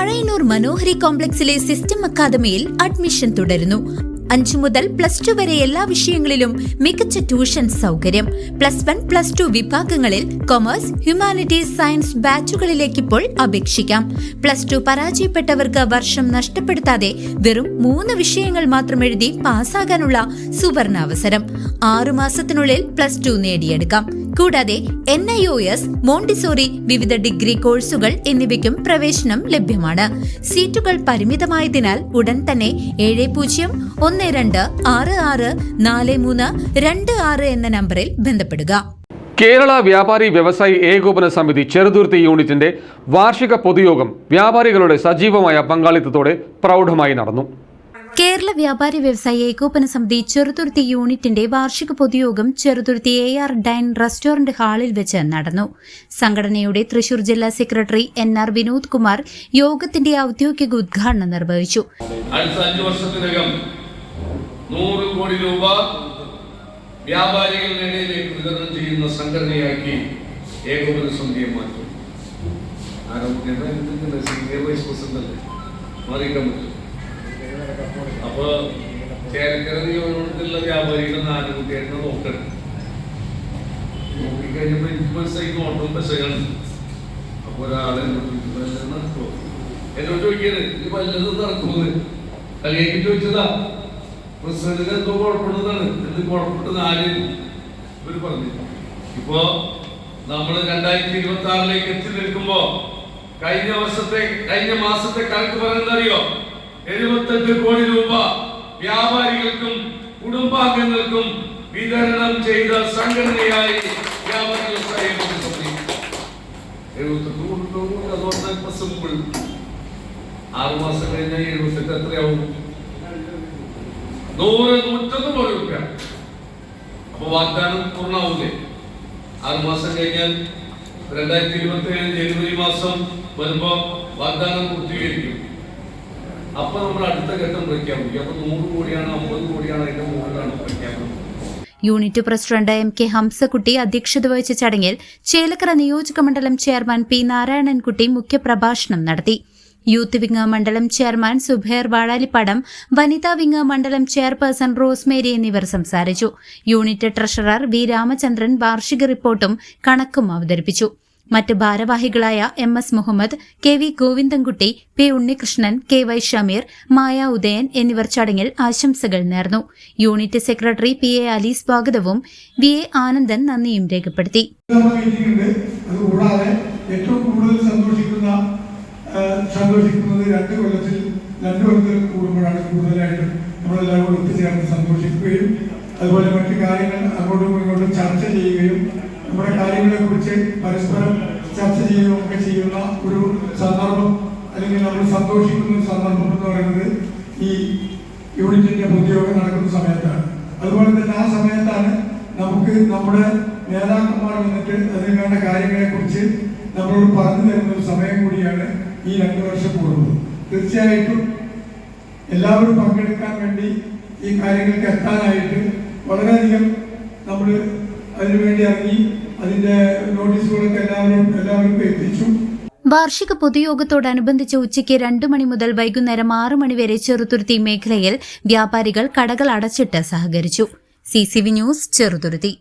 പഴയന്നൂർ മനോഹരി കോംപ്ലക്സിലെ system അക്കാദമിയിൽ admission തുടരുന്നു. 5 മുതൽ +2 വരെ എല്ലാ വിഷയങ്ങളിലും മികച്ച ട്യൂഷൻ സൗകര്യം. +1, +2 വിഭാഗങ്ങളിൽ കൊമേഴ്സ്, ഹ്യൂമാനിറ്റീസ്, സയൻസ് ബാച്ചുകളിലേക്ക് ഇപ്പോൾ അപേക്ഷിക്കാം. +2 പരാജയപ്പെട്ടവർക്ക് വർഷം നഷ്ടപ്പെടുത്താതെ വെറും 3 വിഷയങ്ങൾ മാത്രം എഴുതി പാസ്സാകാനുള്ള സുവർണാവസരം. 6 മാസത്തിനുള്ളിൽ +2 നേടിയെടുക്കാം. കൂടാതെ NIOS, മോണ്ടിസോറി, വിവിധ ഡിഗ്രി കോഴ്സുകൾ എന്നിവയ്ക്കും പ്രവേശനം ലഭ്യമാണ്. സീറ്റുകൾ പരിമിതമായതിനാൽ ഉടൻ തന്നെ 7012664326 എന്ന നമ്പറിൽ ബന്ധപ്പെടുക. കേരള വ്യാപാരി വ്യവസായി ഏകോപന സമിതി ചെറുതുരുത്തി യൂണിറ്റിന്റെ വാർഷിക പൊതുയോഗം വ്യാപാരികളുടെ സജീവമായ പങ്കാളിത്തത്തോടെ പ്രൗഢമായി നടന്നു. കേരള വ്യാപാരി വ്യവസായി ഏകോപന സമിതി ചെറുതുരുത്തി യൂണിറ്റിന്റെ വാർഷിക പൊതുയോഗം ചെറുതുരുത്തി AR ഡൈൻ റെസ്റ്റോറന്റ് ഹാളിൽ വെച്ച് നടന്നു. സംഘടനയുടെ തൃശൂർ ജില്ലാ സെക്രട്ടറി NR വിനോദ് കുമാർ യോഗത്തിന്റെ ഔദ്യോഗിക ഉദ്ഘാടനം നിർവഹിച്ചു. അടുത്ത 5 വർഷത്തിനകം 100 കോടി രൂപ വ്യാപാരികളുടെ ഇടയിലേക്ക് വിതരണം ചെയ്യുന്ന സംഘടനയാക്കി ഏകോപന സമിതിയെ മാറ്റും. അപ്പൊ ചേലക്കര നിയോജകത്തിലുള്ള വ്യാപാരികൾ 4 കുട്ടിയായിരുന്നു നോക്കണം. നോക്കിക്കഴിഞ്ഞപ്പോ എനിക്ക് മനസ്സിലാക്കി ഓട്ടോ ബസ്സുകൾ. അപ്പൊ ഒരാളെ നടക്കുമോ എന്നോട് ചോദിക്കരുത്, ഇത് വല്ലതും നടക്കുന്നത് കളിയാക്കി ചോദിച്ചതാ. പ്രസിഡന്റിന് എന്തോ കുഴപ്പമുള്ളതാണ്. എന്ത് കുഴപ്പമുണ്ടെന്ന് ആരും ഇവര് പറഞ്ഞു. ഇപ്പോ നമ്മള് 2026 എത്തി നിൽക്കുമ്പോ കഴിഞ്ഞ മാസത്തെ കണക്ക് പറയുന്നറിയോ? 78 കോടി രൂപ വ്യാപാരികൾക്കും കുടുംബാംഗങ്ങൾക്കും വിതരണം ചെയ്ത സംഘടനയായി വ്യാപാരി വ്യവസായ സമിതി. 78 കോടി അതുകൊണ്ട് 6 മാസം കഴിഞ്ഞാൽ 78 എത്രയാവും? 100-101 കോടി രൂപ. അപ്പൊ വാഗ്ദാനം പൂർണ്ണാവൂലേ? 6 മാസം കഴിഞ്ഞാൽ 2027 ജനുവരി മാസം വരുമ്പോ വാഗ്ദാനം പൂർത്തീകരിക്കും. അപ്പൊ നമ്മൾ അടുത്ത ഘട്ടം പ്രഖ്യാപിക്കും. അപ്പൊ 100 കോടിയാണ്, 50 കോടിയാണ്, അതിന്റെ മുകളിലാണ് പ്രഖ്യാപനം. യൂണിറ്റ് പ്രസിഡന്റ് MK ഹംസക്കുട്ടി അധ്യക്ഷത വഹിച്ച ചടങ്ങിൽ ചേലക്കര നിയോജക മണ്ഡലം ചെയർമാൻ P നാരായണൻകുട്ടി മുഖ്യപ്രഭാഷണം നടത്തി. യൂത്ത് വിംഗ് മണ്ഡലം ചെയർമാൻ സുബൈർ വാഴാലിപ്പാടം, വനിതാ വിംഗ് മണ്ഡലം ചെയർപേഴ്സൺ റോസ്മേരി എന്നിവർ സംസാരിച്ചു. യൂണിറ്റ് ട്രഷറർ V രാമചന്ദ്രൻ വാർഷിക റിപ്പോർട്ടും കണക്കും അവതരിപ്പിച്ചു. മറ്റ് ഭാരവാഹികളായ MS Muhammad, KV Govindankutty, P Unnikrishnan, KY Shameer, മായ ഉദയൻ എന്നിവർ ചടങ്ങിൽ ആശംസകൾ നേർന്നു. യൂണിറ്റ് സെക്രട്ടറി PA അലി സ്വാഗതവും VA ആനന്ദൻ നന്ദിയും രേഖപ്പെടുത്തി. സന്തോഷിക്കുന്നത് 2 കൊല്ലത്തിൽ കൂടുമ്പോഴാണ് കൂടുതലായിട്ടും നമ്മളെല്ലാവരും ഒത്തുചേർന്ന് സന്തോഷിക്കുകയും അതുപോലെ മറ്റു കാര്യങ്ങൾ അങ്ങോട്ടും ഇങ്ങോട്ടും ചർച്ച ചെയ്യുകയും നമ്മുടെ കാര്യങ്ങളെ കുറിച്ച് പരസ്പരം ചർച്ച ചെയ്യുകയും ഒക്കെ ചെയ്യുന്ന ഒരു സന്ദർഭം, അല്ലെങ്കിൽ നമ്മൾ സന്തോഷിക്കുന്ന ഒരു സന്ദർഭം എന്ന് പറയുന്നത് ഈ യൂണിറ്റിന്റെ പൊതുയോഗം നടക്കുന്ന സമയത്താണ്. അതുപോലെ തന്നെ ആ സമയത്താണ് നമുക്ക് നമ്മുടെ നേതാക്കന്മാർ വന്നിട്ട് അതിന് വേണ്ട കാര്യങ്ങളെ കുറിച്ച് നമ്മളോട് പറഞ്ഞു തരുന്ന ഒരു സമയം കൂടിയാണ് ഈ 2 വർഷം കൂടുന്നത്. തീർച്ചയായിട്ടും എല്ലാവരും പങ്കെടുക്കാൻ വേണ്ടി ഈ കാര്യങ്ങൾക്ക് എത്താനായിട്ട് വളരെയധികം നമ്മൾ അതിനുവേണ്ടി ഇറങ്ങി അതിന്റെ നോട്ടീസുകളൊക്കെ എല്ലാവർക്കും എത്തിച്ചു. വാർഷിക പൊതുയോഗത്തോടനുബന്ധിച്ച് ഉച്ചയ്ക്ക് 2 മണി മുതൽ വൈകുന്നേരം 6 മണി വരെ ചെറുതുരുത്തി മേഖലയിൽ വ്യാപാരികൾ കടകൾ അടച്ചിട്ട് സഹകരിച്ചു. CCV news, Cheruthuruthy.